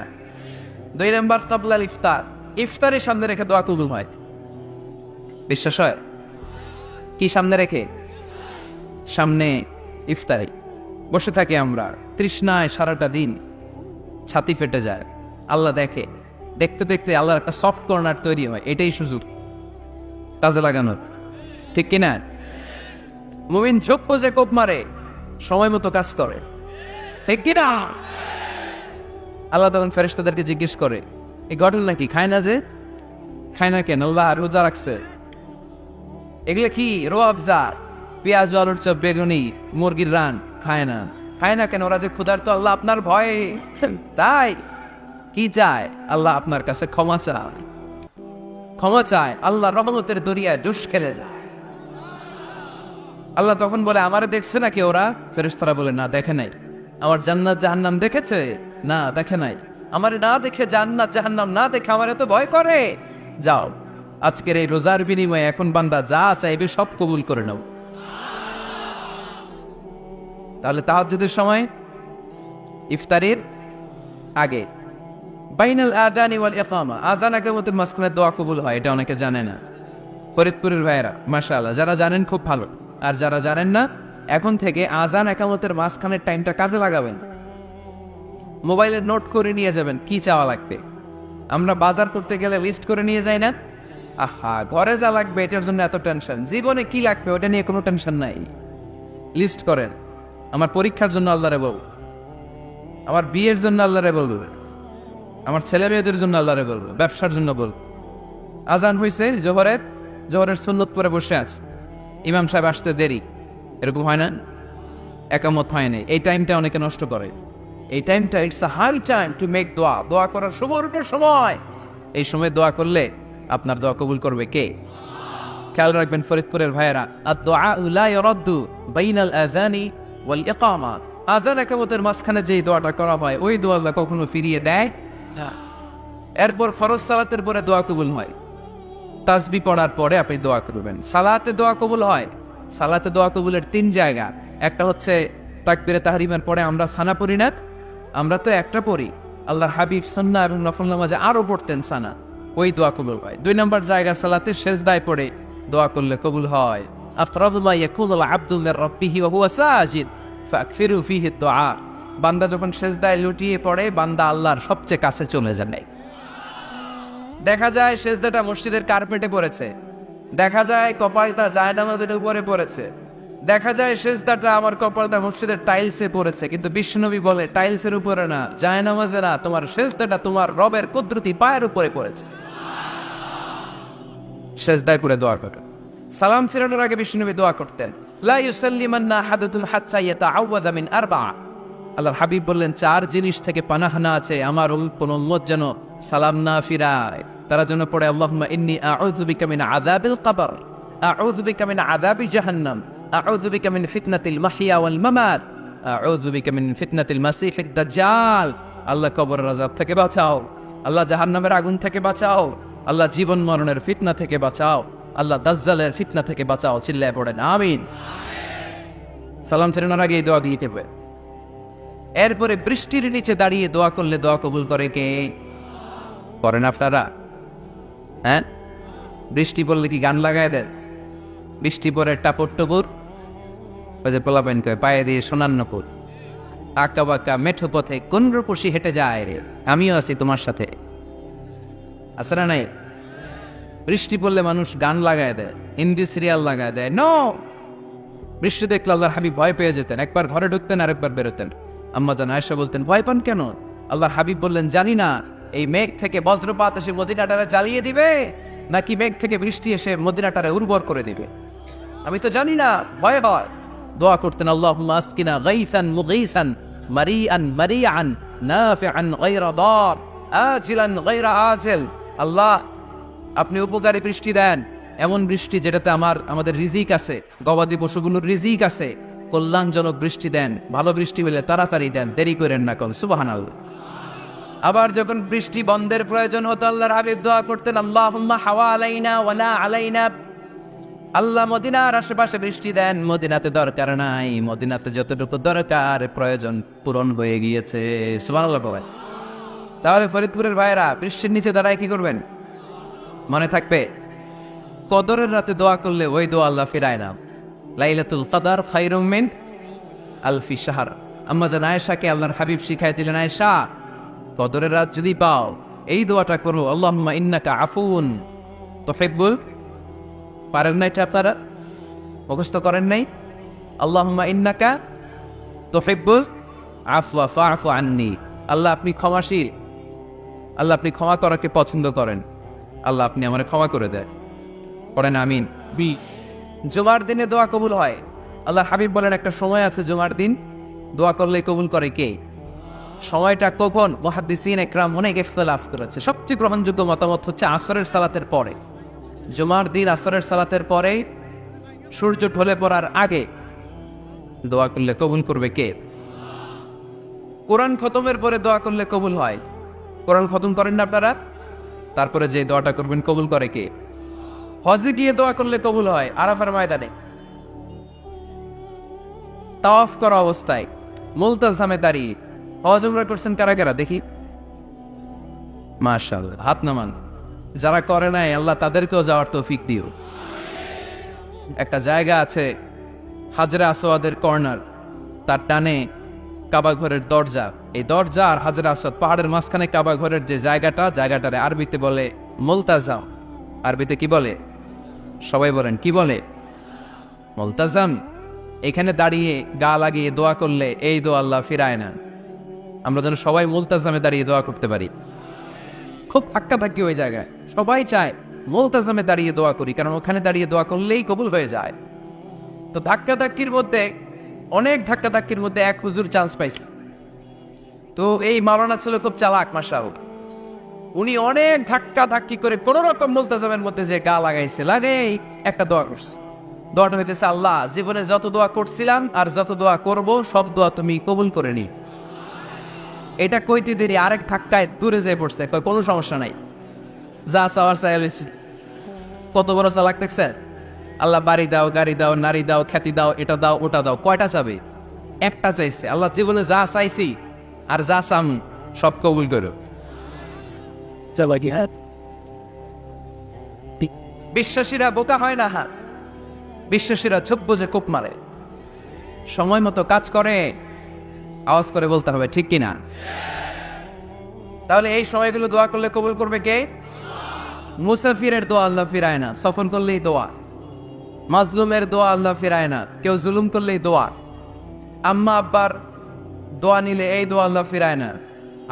2 নম্বর ক্বাবলাল ইফতার, ইফতারের সামনে রেখে দোয়া কবুল হয়। বিশ্বাস হয়? কি সামনে রেখে? সামনে ইফতারি বসে থাকি আমরা, তৃষ্ণায় সারাটা দিন, ছাতি ফেটে যায়, আল্লাহ দেখে, দেখতে দেখতে আল্লাহর একটা সফট কর্নার তৈরি হয়। এটাই সুযোগ কাজে লাগানোর, ঠিক কিনা? মুমিন ঝোপ যে কোপ মারে, সময় মতো কাজ করে, ঠিক কিনা? আল্লাহ তখন ফেরেশতাদেরকে জিজ্ঞেস করে, এই ঘটনা কি? খায় না যে? খায় না কেন? আল্লাহ রোজা রাখছে। এগুলো কি? রোয়াবজা, পেঁয়াজ, আলুর চপ, বেগুনি, মুরগির রান খায় না। খায় না কেন? ওরা যে ক্ষুধার্ত, আল্লাহ আপনার ভয়ে। তাই কি চায়? আল্লাহ আপনার কাছে ক্ষমা চায়, ক্ষমা চায়। আল্লাহ রহমতের দরিয়ায় দুষ খেলে যায়। আল্লাহ তখন বলে, আমারে দেখছে নাকি ওরা? ফেরেশতারা বলে, না দেখে নাই। আমার জান্নাত জাহান্নাম দেখেছে? না দেখে নাই। আমারে না দেখে, জান্নাত জাহান্নাম না দেখে আমার এত ভয় করে? যাও, আজকের এই রোজার বিনিময়ে এখন বান্দা যা চাইবে সব কবুল করে নাও। তাহলে তাহাজ্জুদের সময়, ইফতারের আগে, বাইনাল আযানি ওয়াল ইকামা, আযান ইকামতের মাঝখানে দোয়া কবুল হয়। এটা অনেকে জানে না। ফরিদপুরের ভাইয়েরা মাশাআল্লাহ, যারা জানেন খুব ভালো, আর যারা জানেন না, এখন থেকে আযান ইকামতের মাঝখানের টাইমটা কাজে লাগাবেন। মোবাইলে নোট করে নিয়ে যাবেন কি চাওয়া লাগবে। আমরা বাজার করতে গেলে লিস্ট করে নিয়ে যাই না? আহা, ঘরে যা লাগবে এটার জন্য এত টেনশন, জীবনে কি লাগবে ওটা নিয়ে কোনো টেনশন নাই। লিস্ট করেন। আমার পরীক্ষার জন্য আল্লাহরে বলবো, আমার বিয়ের জন্য আল্লাহরে বলবো, আমার ছেলে মেয়েদের জন্য আল্লাহরে বলবো, ব্যবসার জন্য বলবো। আজান হয়েছে, জোহরের সুন্নত পরে বসে আছে, ইমাম সাহেব আসতে দেরি, এরকম হয় না? একামত হয় না। এই টাইমটা অনেকে নষ্ট করে। এই টাইমটা it's a high time to make দোয়া, দোয়া করার সুবর্ণ সময়। এই সময় দোয়া করলে আপনার দোয়া কবুল করবে কে? খেয়াল রাখবেন ফরিদপুরের ভাইয়েরা, আদ-দুআউ লা ইউরাদ্দু বাইনাল আযানি ওয়াল ইকামা, আযান ইকামতের মাঝখানে যেই দোয়াটা করা হয় ওই দোয়া আল্লাহ কখনো ফিরিয়ে দেয় না। এরপর ফরজ সালাতের পরে দোয়া কবুল হয়। তাসবিহ পড়ার পরে আপনি দোয়া করবেন। সালাতে দোয়া কবুল হয়। সালাতে দোয়া কবুলের 3 জায়গা। একটা হচ্ছে তাকবীরে তাহরিমের পরে আমরা সানা পড়ি না, আমরা তো একটা পড়ি। আল্লাহর হাবিব সুন্নাহ এবং নফল নামাজে আরো পড়তেন সানা, ওই দোয়া কবুল হয়। 2 নম্বর জায়গা সালাতে সেজদায় পড়ে দোয়া করলে কবুল হয়। আফরাদু মা ইয়াকুলুল আবদু মির রাব্বিহি ওয়া হুয়া সাজিদ ফাকসিরু ফীহি দুআ। বান্দা যখন সেজদায় লুটিয়ে পড়ে বান্দা আল্লাহর সবচেয়ে কাছে চলে যাবে। দেখা যায় সেজদাটা মসজিদের কার্পেটে পড়েছে, দেখা যায় কপালটা জায়নামাজের উপরে পড়েছে, দেখা যায় সেজদাটা আমার কপালটা মসজিদের টাইলসে পড়েছে, কিন্তু বিশ্বনবী বলে টাইলসের উপরে না, জায়নামাজে না, তোমার সেজদাটা তোমার রবের কুদরতি পায়ের উপরে পড়েছে। সেজদায় পড়ে দোয়া করো। সালাম ফিরানোর আগে বিশ্বনবী দোয়া করতেন, লা ইউসাল্লিমান্না আহাদুকুম হাত্তা ইয়াতাআওয়াযা মিন আরবা'a। আল্লাহর হাবিব বললেন, চার জিনিস থেকে পানাহানা আছে আমার কোন উম্মত যেন সালাম না ফিরায়। তারা যেন পড়ে আল্লাহুম্মা ইন্নী আউযু বিকা মিন আযাবিল কবর, আউযু বিকা মিন আযাবি জাহান্নাম, আউযু বিকা মিন ফিতনাতিল মাহইয়া ওয়াল মামাত, আউযু বিকা মিন ফিতনাতিল মাসিহিদ দাজ্জাল। আল্লাহ কবরের আযাব থেকে বাঁচাও, আল্লাহ জাহান্নামের আগুন থেকে বাঁচাও, আল্লাহ জীবন মরণের ফিতনা থেকে বাঁচাও, আল্লাহ দাজ্জালের ফিতনা থেকে বাঁচাও। চিল্লায় পড়েন আমিন। সালাম ফেরানোর আগে এই দোয়া দিতে হবে। এরপরে বৃষ্টির নিচে দাঁড়িয়ে দোয়া করলে দোয়া কবুল করে কে? করেন আপনারা? হ্যাঁ, বৃষ্টি পড়লে কি গান লাগায় দেন? বৃষ্টি পরে টাপর টপুর, ওই যে পোলাপাইন কয় পায়ে দিয়ে সোনান্নপুর, আঁকা বাঁকা মেঠো পথে কোন রূপসী হেঁটে যায় রে, আমিও আছি তোমার সাথে। আছে না নাই? বৃষ্টি পড়লে মানুষ গান লাগায় দেয়, হিন্দি সিরিয়াল লাগায় দেয়। নো, বৃষ্টি দেখলে আল্লাহর হাবিব ভয় পেয়ে যেতেন, একবার ঘরে ঢুকতেন আর একবার বেরোতেন। আম্মা জান আয়েশা বলতেন, ভয় পান কেন? আল্লাহর হাবিব বললেন, জানি না এই মেঘ থেকে বজ্রপাত এসে মদিনাটারে জ্বালিয়ে দিবে নাকি মেঘ থেকে বৃষ্টি এসে মদিনাটারে উর্বর করে দিবে, আমি তো জানি না, ভয় হয়। দোয়া করতেন, আল্লাহুম্মা আসকিনা গাইসান মুগীসান মারিআন মারিআন নাফিআন গায়রা দার আজিলান গায়রা আজিল। আল্লাহ, আপনি উপকারী বৃষ্টি দেন, এমন বৃষ্টি যেটাতে আমাদের রিজিক আছে, গবাদি পশুগুলোর রিজিক আছে, কল্যাণজনক বৃষ্টি দেন, ভালো বৃষ্টি হলে তাড়াতাড়ি দেন, দেরি করেন না। কোন সুবহানাল্লাহ। আবার যখন বৃষ্টি বন্ধের প্রয়োজন হতো আল্লাহর হাবিব দোয়া করতেন, আল্লাহুম্মা হাওয়া আলাইনা ওয়ালা আলাইনা। আল্লাহ মদিনার আশেপাশে বৃষ্টি দেন, মদিনাতে দরকার নাই, মদিনাতে যতটুকু দরকার প্রয়োজন পূরণ হয়ে গিয়েছে। সুবহানাল্লাহ বলেন। তাহলে ফরিদপুরের ভাইয়েরা বৃষ্টির নিচে দাঁড়ায় কি করবেন? মনে থাকবে, কদরের রাতে দোয়া করলে ওই দোয়া আল্লাহ ফিরায় না। লাইলাতুল কদর খায়রুম মিন আলফি শাহর। আম্মা জান আয়েশাকে আল্লাহর হাবিব শিখাই দিলেন, আয়েশা, কদরের রাত যদি পাও এই দোয়াটা করো, আল্লাহুম্মা ইন্নাকা আফুন তুহিব্বুল। পারেন না এটা? আপনারা মুখস্থ করেন নাই? আল্লাহুম্মা ইন্নাকা তুহিব্বুল আফওয়া ফাআফু আন্নি। আল্লাহ আপনি ক্ষমাশীল, আল্লাহ আপনি ক্ষমা করাকে পছন্দ করেন, আল্লাহ আপনি আমারে ক্ষমা করে দেন। পড়েন আমিন। জুমার দিনে দোয়া কবুল হয়। আল্লাহর হাবিব বলেন, একটা সময় আছে জুমার দিন দোয়া করলে কবুল করে কে? সময়টা কখন? মুহাদ্দিসিন ইকরাম অনেক ইখতিলাফ করেছে। সবচেয়ে গ্রহণযোগ্য মতামত হচ্ছে আসরের সালাতের পরে। জুমার দিন আসরের সালাতের পরে, সূর্য ঢলে পড়ার আগে দোয়া করলে কবুল করবে কে? কোরআন খতমের পরে দোয়া করলে কবুল হয়। কোরআন খতম করেন না আপনারা? তারপরে যে দোয়াটা করবেন কবুল করে কে? হজে গিয়ে দোয়া করলে কবুল হয় আরাফার ময়দানে, তাওয়াফ করা অবস্থায়, মুলতাজামে দাঁড়িয়ে। হজ উমরা করছেন কারা কারা দেখি? মাশাআল্লাহ, হাত নামান। যারা করে নাই আল্লাহ তাদেরকেও যাওয়ার তৌফিক দিও। একটা জায়গা আছে হাজরে আসওয়াদের কর্নার, তার টানে কাবা ঘরের দরজা। এই দরজা আর হাজরে আসওয়াদ, পাহাড়ের মাঝখানে কাবা ঘরের যে জায়গাটারে আরবিতে বলে মুলতাজাম। আরবিতে কি বলে? সবাই বলেন, কি বলে? মুলতাজাম। এখানে দাঁড়িয়ে গা লাগিয়ে দোয়া করলে এই দোয়া আল্লাহ ফিরায় না। আমরা যেন সবাই মুলতাজামে দাঁড়িয়ে দোয়া করতে পারি। খুব ধাক্কা ধাক্কি ওই জায়গায়, সবাই চায় মুলতাজামে দাঁড়িয়ে দোয়া করি, কারণ ওখানে দাঁড়িয়ে দোয়া করলেই কবুল হয়ে যায়। তো ধাক্কা ধাক্কির মধ্যে, অনেক ধাক্কা ধাক্কির মধ্যে এক হুজুর চান্স পাইছে। তো এই মাওলানা ছিল খুব চালাক, মাশাআল্লাহ। উনি অনেক ধাক্কা ধাক্কি করে কোন রকম মুলতাজামের মধ্যে যে গা লাগাইছে, লাগেই একটা দোয়া করছে। দোয়াটা হইতেছে, আল্লাহ জীবনে যত দোয়া করছিলাম আর যত দোয়া করব সব দোয়া তুমি কবুল করে নি। এটা কইতে দেরি আরেক ধাক্কায় দূরে যেয়ে পড়ছে, কোনো সমস্যা নাই, যা চাওয়ার চাই লইছি। কত বড় চালাক দেখছে? আল্লাহ বাড়ি দাও, গাড়ি দাও, নারী দাও, খ্যাতি দাও, এটা দাও, ওটা দাও। কয়টা চাবে? একটা চাইছে। আল্লাহ জীবনে যা চাইছি আর যা চাম সব কবুল করো। বিশ্বাসীরা বোকা হয় না, হ্যাঁ, বিশ্বাসীরা চোখ বুজে কোপ মারে, সময় মতো কাজ করে, আওয়াজ করে বলতে হবে, ঠিক কিনা? তাহলে এই সময়গুলো দোয়া করলে কবুল করবে কে? মুসাফিরের দোয়া আল্লাহ ফিরায় না, সফর করলেই দোয়া। মাজলুমের দোয়া আল্লাহ ফিরায় না, কেউ জুলুম করলেই দোয়া। আম্মা আব্বার দোয়া নিলে এই দোয়া আল্লাহ ফিরায় না।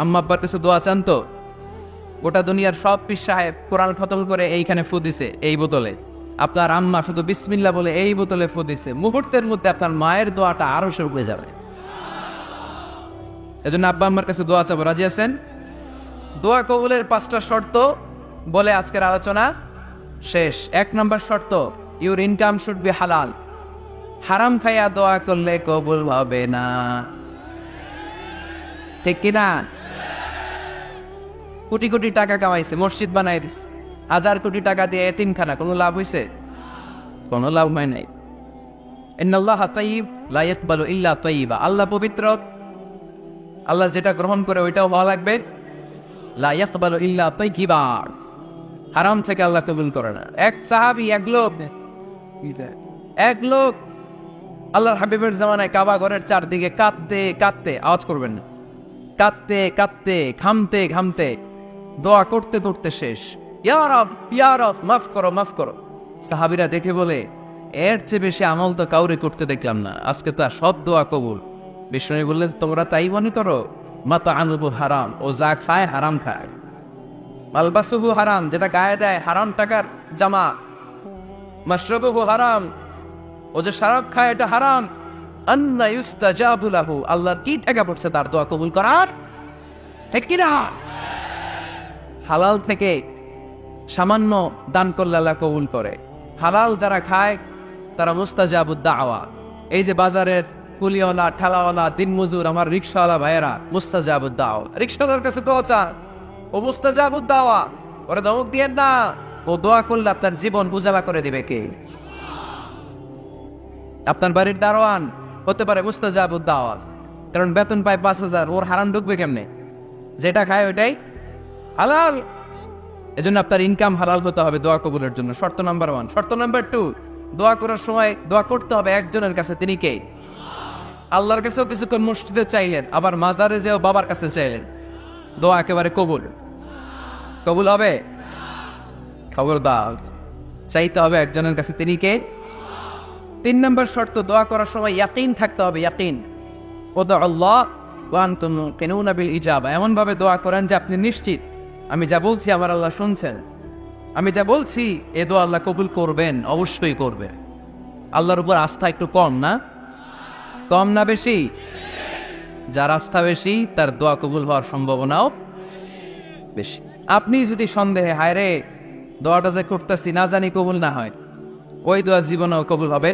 আম্মা আব্বার কাছে দোয়া চান তো? গোটা দুনিয়ার সব পীর সাহেব কোরআন খতম করে এইখানে ফু দিছে এই বোতলে, আপনার আম্মা শুধু বিসমিল্লাহ বলে এই বোতলে ফু দিছে, মুহূর্তের মধ্যে আপনার মায়ের দোয়াটা আরো শুরু যাবে। এজন্য আব্বা আম্মার কাছে দোয়া চাবো, রাজি আছেন? দোয়া কবুলের 5টা শর্ত বলে আজকের আলোচনা শেষ। 1 নম্বর শর্ত, ইউর ইনকাম শুড বি হালাল। হারাম খাইয়া দোয়া করলে কবুল হবে না, ঠিক কিনা? কোটি কোটি টাকা কামাইছে, মসজিদ বানাই দিছে, 1000 কোটি টাকা দিয়ে এতিমখানা, কোনো লাভ হইছে? কোনো লাভ হয় নাই। ইন্নাল্লাহা তাইয়্যিব লা ইয়াকবালু ইল্লা তাইয়্যিবা। আল্লাহ পবিত্র, আল্লাহ যেটা গ্রহণ করে ওইটাও ভালো লাগবে। লা ইয়াকবালু ইল্লা তাইয়্যিবা, হারাম থেকে আল্লাহ কবুল করে না। এক সাহাবী, এক লোক আল্লাহর হাবিবের জামানায় কাবা ঘরের চারদিকে কাঁদতে কাঁদতে, আওয়াজ করবেন না, কাঁদতে কাঁদতে, ঘামতে ঘামতে, দোয়া করতে করতে শেষ। ইয়া রব, ইয়া রব, মাফ করো, মাফ করো। সাহাবীরা দেখে বলে, এর চেয়ে বেশি আমল তো কাউরে করতে দেখলাম না, আজকে তো সব দোয়া কবুল। বিষ্ণু বললেন, তোমরা তাই মনে করো? মাতা আনুবু হারাম, ও যা খায় হারাম খায়। মালবাসুহু হারাম, যেটা গায়ে দেয় হারাম টাকার জামা। মাশরাবুহু হারাম, ও যে শরাব খায় এটা হারাম। আন্না ইউস্তাজাবু লাহু, আল্লাহর কি ঠেকা পড়ছে তার দোয়া কবুল করার, ঠিক কি না? হালাল থেকে সামান্য দান করলে আল্লাহ কবুল করে। হালাল যারা খায় তারা মুস্তাজাবুদ দাওয়া। এই যে বাজারের কুলিওয়ালা, ঠেলাওয়ালা, দিনমজুর, আমার রিকশাওয়ালা ভাইয়েরা, মুস্তাজাবুদ দাওয়া। রিকশাওয়ালার কাছে দোয়া চান, ও মুস্তাজাবুদ দাওয়া, ওরে ধমক দিয়েন না। ও দোয়া করলে আপনার জীবন উজালা করে দিবে কে? আপনার বাড়ির দারোয়ান হতে পারে মুস্তাজাবুদ দাওয়া, কারণ বেতন পায় 5000, ওর হারাম ঢুকবে কেমনে? যেটা খায় ওইটাই হালাল। এজন্য আপনার ইনকাম হালাল হতে হবে দোয়া কবুলের জন্য, শর্ত নাম্বার 1। শর্ত নাম্বার 2, দোয়া করার সময় দোয়া করতে হবে একজনের কাছে, তিনি কে? আল্লাহর কাছেও কিছুক্ষণ মসজিদে চাইলেন, আবার মাজারে যেও বাবার কাছে চাইলেন, দোয়া একেবারে কবুল। কবুল হবে? খবরদার, চাইতে হবে একজনের কাছে, তিনি কে? 3 নম্বর শর্ত, দোয়া করার সময় ইয়াকিন থাকতে হবে, ইয়াকিন। ওদা আল্লাহ ওয়া আনতুম মুকিনুনা বিল ইজাবা, এমন ভাবে দোয়া করেন যে আপনি নিশ্চিত আমি যা বলছি আমার আল্লাহ শুনছেন, আমি যা বলছি এ দোয়া আল্লাহ কবুল করবেন, অবশ্যই করবেন। আল্লাহর উপর আস্থা একটু কম না? কম না বেশি? যার আস্থা বেশি তার দোয়া কবুল হওয়ার সম্ভাবনাও বেশি। আপনি যদি সন্দেহে, হায় রে দোয়াটা যে করতেছি না জানি কবুল না হয়, ওই দোয়া জীবনেও কবুল হবে।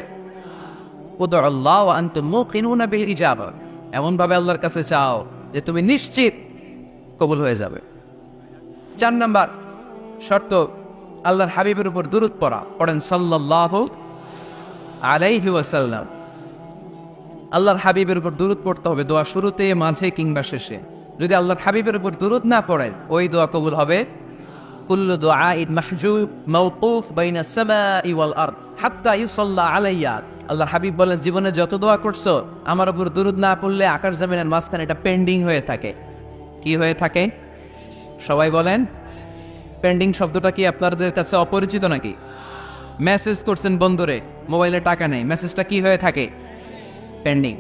উদু আল্লাহ ওয়া আনতুম মুকিনুনা বিল ইজাবা, এমন ভাবে আল্লাহর কাছে চাও যে তুমি নিশ্চিত কবুল হয়ে যাবে। 4 নাম্বার শর্ত, আল্লাহর হাবিবের উপর দুরূদ পড়া। পড়েন সাল্লাল্লাহু আলাইহি ওয়াসাল্লাম। আল্লাহর হাবিবের উপর দুরূদ পড়তে হবে দোয়া শুরুতে, মাঝে কিংবা শেষে। যদি আল্লাহর হাবিবের উপর দুরূদ না পড়েন, ওই দোয়া কবুল হবে। কুল্লু দুআইন মাহজুব মাওকুফ বাইনা সামাই ওয়াল আরদ হাত্তা ইউসাল্লা আলাইয়া। আল্লাহর হাবিব বলেন, জীবনে যত দোয়া করছো আমার উপর দুরূদ না পড়লে আকাশ জমিনের মাঝখানে এটা পেন্ডিং হয়ে থাকে। কি হয়ে থাকে? সবাই বলেন। পেন্ডিং শব্দটা কি আপনাদের কাছে অপরিচিত নাকি? মেসেজ করছেন বন্ধুরে, মোবাইলে টাকা নেই, মেসেজটা কি হয়ে থাকে? পেন্ডিং।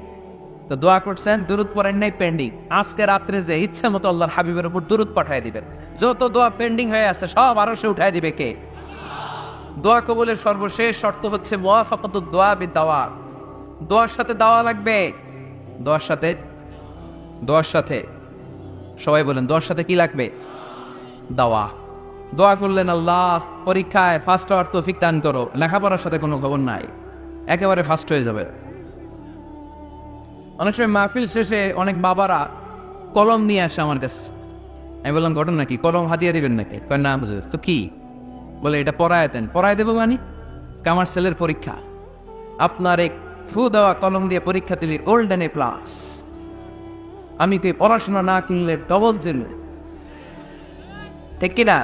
তো দোয়া করছেন, দুরূদ পড়েন নাই, পেন্ডিং। আজকে রাত্রে যে ইচ্ছা মতো আল্লাহর হাবিবের উপর দুরূদ পাঠিয়ে দিবেন, যত দোয়া পেন্ডিং হয়ে আছে সব আরো সে উঠায় দিবে কে? দোয়া কবুলের সর্বশেষ শর্ত হচ্ছে মুওয়াফাকাতুদ দোয়া বিদ-দাওয়া। দোয়ার সাথে দাওয়া লাগবে। দোয়ার সাথে সবাই বলেন, দোয়ার সাথে কি লাগবে? দাওয়া। দোয়া করলেন, আল্লাহ পরীক্ষায় ফার্স্ট হওয়ার তৌফিক দান করো, লেখাপড়ার সাথে কোনো খবর নাই, একেবারে ফার্স্ট হয়ে যাবে। অনেক সময় মাহফিল শেষে অনেক বাবারা কলম নিয়ে আসে আমার কাছে। আমি বললাম, ঘটনা কি? কলম হাতিয়ে দিবেন নাকি? না বুঝবে তো কি? বলে এটা পড়ায় দেন। পড়ায় দেবো মানে? আমার ছেলের পরীক্ষা, আপনার এক ফু দেওয়া কলম দিয়ে পরীক্ষা দিলে গোল্ডেন A+। আমি কি পড়াশোনা না কিনলে ডবল জেল, ঠিক কিনা?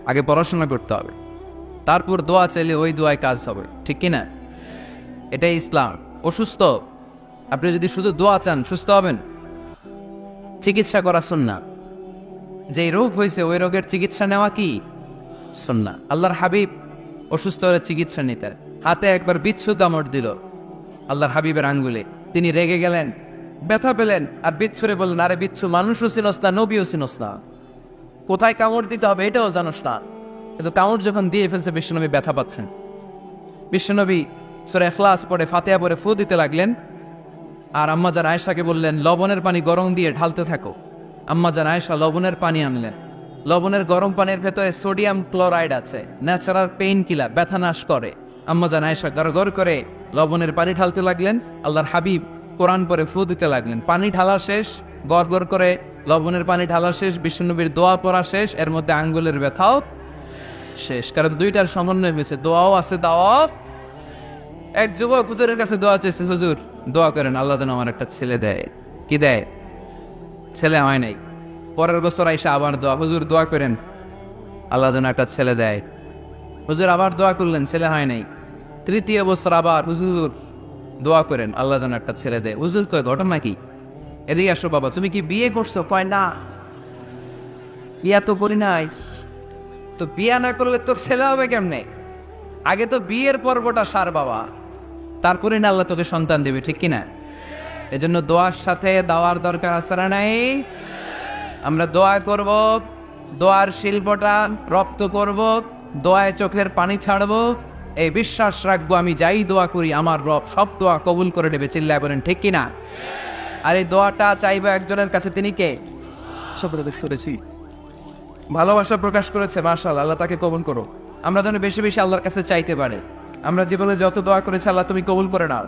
আগে পড়াশোনা করতে হবে, তারপর দোয়া চাইলে ওই দোয়ায় কাজ হবে, ঠিক কিনা? এটাই ইসলাম। অসুস্থ আপনি যদি শুধু দোয়া চান সুস্থ হবেন। চিকিৎসা করা সুন্নাহ। যে রোগ হয়েছে ওই রোগের চিকিৎসা নেওয়া কি সুন্নাহ। আল্লাহর হাবিব অসুস্থ হলে চিকিৎসা নিতেন। হাতে একবার বিচ্ছু কামড় দিল আল্লাহর হাবিবের আঙ্গুলে, তিনি রেগে গেলেন, ব্যথা পেলেন, আর বিচ্ছুরে বললেন, আরে বিচ্ছু, মানুষও চিনস না, নবীও চিনস না, কোথায় কামড় দিতে হবে এটাও জানোস না। কিন্তু কামড় যখন দিয়ে ফেলছে বিশ্বনবী ব্যথা পাচ্ছেন। বিশ্বনবী সূরা ইখলাস পড়ে ফাতিহা পড়ে ফু দিতে লাগলেন। আর আম্মাজান আয়েশাকে বললেন, লবণের পানি গরম দিয়ে ঢালতে থাকো। আম্মাজান আয়েশা লবণের পানি আনলেন। লবণের গরম পানির ভেতরে সোডিয়াম ক্লোরাইড আছে, ন্যাচারাল পেইন কিলার, ব্যথা নাশ করে। আম্মাজান আয়েশা গড়গড় করে লবণের পানি ঢালতে লাগলেন। আল্লাহর হাবিব কোরআন পরে ফু দিতে লাগলেন। পানি ঢালা শেষ, গড়গড় করে লবণের পানি ঢালা শেষ, বিশ্বনবীর দোয়া পড়া শেষ, এর মধ্যে আঙ্গুলের ব্যথাও শেষ। কারণ দুইটার সমন্বয় হয়েছে, দোয়াও আছে, দাওয়াও। এক যুবক হুজুরের কাছে দোয়া চেয়েছে, হুজুর দোয়া করেন আল্লাহ যেন আমার একটা ছেলে দেয়। কি দেয়? ছেলে হয় নাই। পরের বছর আইসা আবার দোয়া, হুজুর দোয়া করেন আল্লাহ যেন একটা ছেলে দেয়। হুজুর আবার দোয়া করলেন, ছেলে হয় নাই। তৃতীয় বছর আবার, হুজুর দোয়া করেন আল্লাহ যেন একটা ছেলে দেয়। হুজুর কয়, ঘটনা কি? এদিকে আসো বাবা, তুমি কি বিয়ে করছো? কয় না, বিয়া তো করি নাই। তো বিয়া না করলে তোর ছেলে হবে কেমনে? আগে তো বিয়ের পর্বটা সার বাবা, তারপরে না আল্লাহ তোকে সন্তান দেবে, ঠিক কিনা? এজন্য দোয়ার সাথে দাওয়ার দরকার আছে না নাই? আমরা দোয়া করব, দোয়ার শিল্পটা রপ্ত করব, দোয়ায় চোখের পানি ছাড়বো, এই বিশ্বাস রাখবো আমি যাই দোয়া করি আমার রব সব দোয়া কবুল করে নেবে। চিল্লায় বলেন ঠিক কিনা? আর এই দোয়াটা চাইবো একজনের কাছে, তিনি কে? করেছি, ভালোবাসা প্রকাশ করেছে, মাশাআল্লাহ, আল্লাহ তাকে কবুল করো। আমরা যেন বেশি বেশি আল্লাহর কাছে চাইতে পারে। আমরা জীবনে যত দোয়া করেছি আল্লাহ তুমি কবুল করে নাও।